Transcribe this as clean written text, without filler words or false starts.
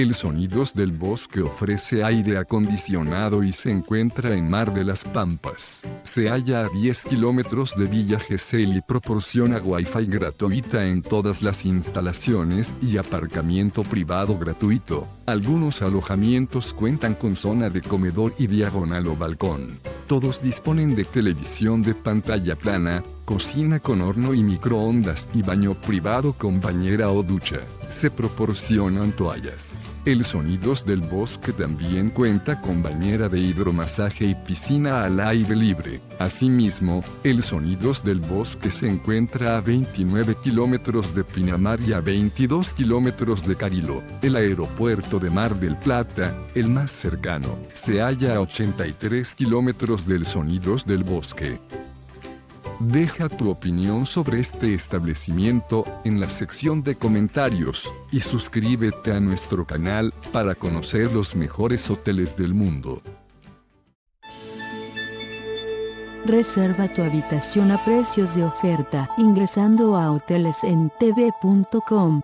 El Sonidos del Bosque ofrece aire acondicionado y se encuentra en Mar de las Pampas. Se halla a 10 kilómetros de Villa Gesell y proporciona Wi-Fi gratuita en todas las instalaciones y aparcamiento privado gratuito. Algunos alojamientos cuentan con zona de comedor y diagonal o balcón. Todos disponen de televisión de pantalla plana, cocina con horno y microondas y baño privado con bañera o ducha. Se proporcionan toallas. El Sonidos del Bosque también cuenta con bañera de hidromasaje y piscina al aire libre. Asimismo, el Sonidos del Bosque se encuentra a 29 kilómetros de Pinamar y a 22 kilómetros de Carilo. El aeropuerto de Mar del Plata, el más cercano, se halla a 83 kilómetros del Sonidos del Bosque. Deja tu opinión sobre este establecimiento en la sección de comentarios y suscríbete a nuestro canal para conocer los mejores hoteles del mundo. Reserva tu habitación a precios de oferta ingresando a hotelesentv.com.